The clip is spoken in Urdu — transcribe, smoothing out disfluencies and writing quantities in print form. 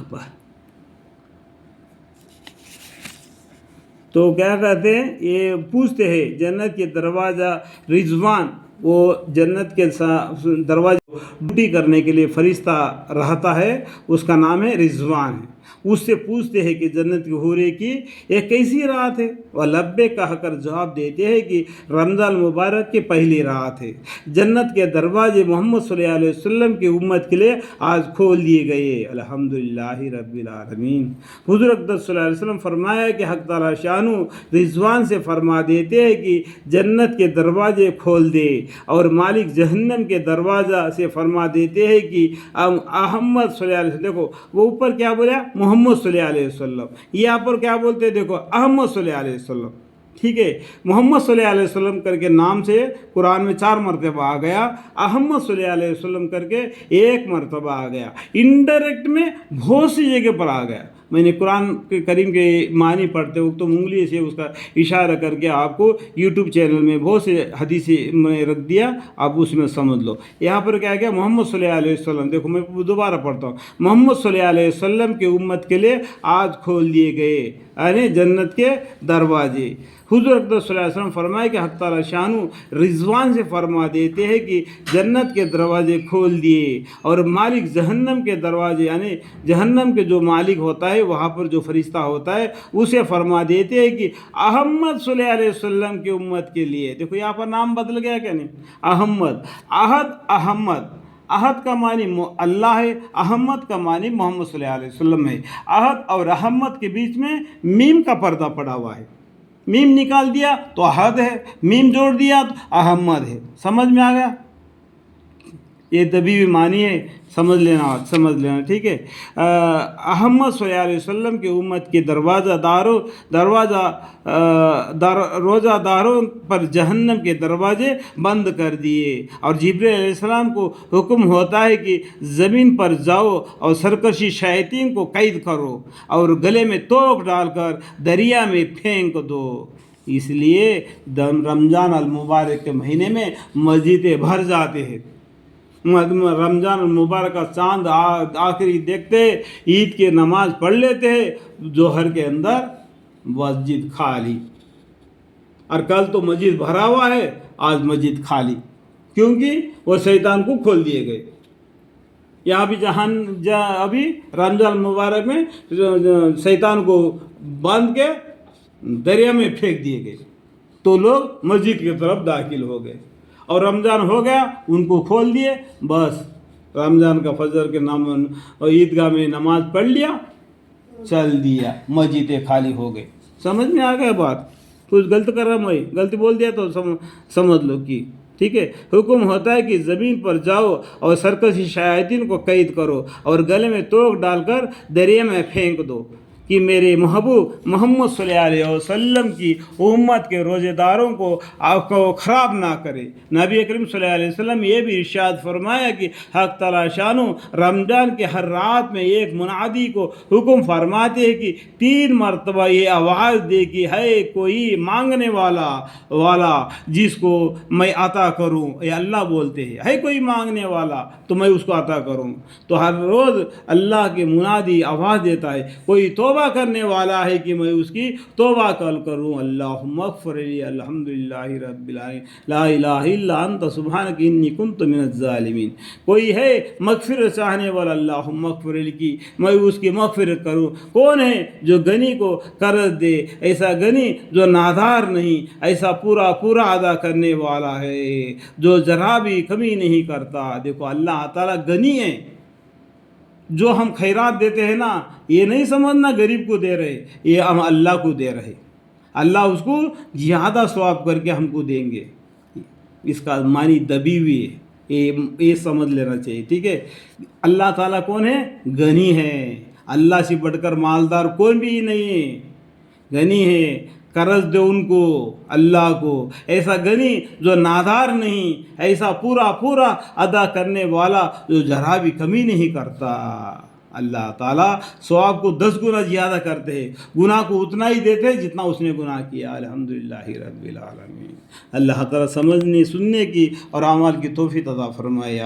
اکبر. تو کیا کہتے ہیں, یہ پوچھتے ہیں جنت کے دروازہ رضوان, وہ جنت کے دروازے ڈیوٹی کرنے کے لیے فرشتہ رہتا ہے, اس کا نام ہے رضوان ہے. اس سے پوچھتے ہیں کہ جنت کے حورے کی ایک کیسی رات ہے؟ وہ لبے کہہ کر جواب دیتے ہیں کہ رمضان مبارک کی پہلی رات ہے. جنت کے دروازے محمد صلی اللہ علیہ وسلم کی امت کے لیے آج کھول دیے گئے. الحمدللہ رب العالمین. حضور اقدس صلی اللہ علیہ وسلم فرمایا کہ حق تعالی شانو رضوان سے فرما دیتے ہیں کہ جنت کے دروازے کھول دے, اور مالک جہنم کے دروازہ سے فرما دیتے ہیں کہ احمد صلی اللہ علیہ وسلم. دیکھو وہ اوپر کیا بولا, محمد صلی اللہ علیہ وسلم, یہاں پر کیا بولتے ہیں, دیکھو احمد صلی اللہ علیہ وسلم. ٹھیک ہے, محمد صلی اللہ علیہ وسلم کر کے نام سے قرآن میں 4 مرتبہ آ گیا, احمد صلی اللہ علیہ وسلم کر کے 1 مرتبہ آ گیا, انڈائریکٹ میں بہت سی جگہ پر آ گیا. میں نے قرآن کے کریم کے معنی پڑھتے وقت تو انگلی سے اس کا اشارہ کر کے آپ کو یوٹیوب چینل میں بہت سے حدیثیں میں رکھ دیا, آپ اس میں سمجھ لو. یہاں پر کیا کیا, محمد صلی اللہ علیہ وسلم. دیکھو میں دوبارہ پڑھتا ہوں, محمد صلی اللہ علیہ وسلم کی امت کے لیے آج کھول دیے گئے یعنی جنت کے دروازے. حضور اقدس صلی اللہ علیہ وسلم فرمائے کہ حق تعالی شانو رضوان سے فرما دیتے ہیں کہ جنت کے دروازے کھول دیے, اور مالک جہنم کے دروازے یعنی جہنم کے جو مالک ہوتا ہے وہاں پر جو فرشتہ ہوتا ہے اسے فرما دیتے ہیں کہ احمد صلی اللہ علیہ وسلم کی امت کے لیے. دیکھو یہاں پر نام بدل گیا کہ نہیں, احمد, احد, احمد. احد کا معنی اللہ ہے, احمد کا معنی محمد صلی اللہ علیہ وسلم ہے. احد اور احمد کے بیچ میں میم کا پردہ پڑا ہوا ہے. میم نکال دیا تو احد ہے, میم جوڑ دیا تو احمد ہے. سمجھ میں آ گیا؟ یہ دبی ہوئی معنی ہے, سمجھ لینا ٹھیک ہے. احمد صلی اللہ علیہ وسلم کی امت کے روزہ داروں پر جہنم کے دروازے بند کر دیے, اور جبرائیل علیہ السلام کو حکم ہوتا ہے کہ زمین پر جاؤ اور سرکشی شیاطین کو قید کرو اور گلے میں توق ڈال کر دریا میں پھینک دو. اس لیے رمضان المبارک کے مہینے میں مسجدیں بھر جاتے ہیں. رمضان المبارک کا چاند آخری دیکھتے, عید کی نماز پڑھ لیتے ہیں, ظہر کے اندر مسجد خالی. اور کل تو مسجد بھرا ہوا ہے, آج مسجد خالی, کیونکہ وہ شیطان کو کھول دیے گئے. یہاں بھی ابھی رمضان المبارک میں شیطان کو باندھ کے دریا میں پھینک دیے گئے, تو لوگ مسجد کی طرف داخل ہو گئے, اور رمضان ہو گیا ان کو کھول دیے. بس رمضان کا فجر کے نام اور عیدگاہ میں نماز پڑھ لیا, چل دیا, مسجدیں خالی ہو گئے. سمجھ میں آ گیا بات؟ کچھ غلط کر رہا میں, غلط بول دیا تو سمجھ لو کہ ٹھیک ہے. حکم ہوتا ہے کہ زمین پر جاؤ اور سرکشی شیاطین کو قید کرو اور گلے میں توق ڈال کر دریا میں پھینک دو, کہ میرے محبوب محمد صلی اللہ علیہ وسلم کی امت کے روزے داروں کو آپ کو خراب نہ کرے. نبی کریم صلی اللہ علیہ وسلم یہ بھی ارشاد فرمایا کہ حق تعالی شانو رمضان کے ہر رات میں ایک منادی کو حکم فرماتے ہیں کہ 3 مرتبہ یہ آواز دے کہ ہے کوئی مانگنے والا جس کو میں عطا کروں. یہ اللہ بولتے ہیں, ہے کوئی مانگنے والا تو میں اس کو عطا کروں. تو ہر روز اللہ کے منادی آواز دیتا ہے, کوئی توبہ کرنے والا ہے کہ میں اس کی توبہ کل کروں. اللہم اغفر لی, الحمدللہ رب العالمین, لا الہ الا انت سبحانک انی کنت من الظالمین. کوئی ہے مغفرت چاہنے والا, اللہم اغفر لی, کی میں اس کی مغفرت کروں. کون ہے جو غنی کو قرض دے, ایسا غنی جو نادار نہیں, ایسا پورا ادا کرنے والا ہے جو ذرا بھی کمی نہیں کرتا. دیکھو اللہ تعالیٰ غنی ہے. جو ہم خیرات دیتے ہیں نا, یہ نہیں سمجھنا غریب کو دے رہے, یہ ہم اللہ کو دے رہے. اللہ اس کو زیادہ ثواب کر کے ہم کو دیں گے. اس کا معنی دبی ہوئی ہے, یہ سمجھ لینا چاہیے ٹھیک ہے. اللہ تعالیٰ کون ہے؟ غنی ہے. اللہ سے بڑھ کر مالدار کوئی بھی نہیں ہے, غنی ہے. قرض دو ان کو, اللہ کو. ایسا غنی جو نادار نہیں, ایسا پورا ادا کرنے والا جو ذرا بھی کمی نہیں کرتا. اللہ تعالیٰ ثواب کو 10 گنا زیادہ کرتے ہیں, گناہ کو اتنا ہی دیتے ہیں جتنا اس نے گناہ کیا. الحمدللہ رب العالمین. اللہ تعالیٰ سمجھنے سننے کی اور اعمال کی توفیق عطا فرمائے.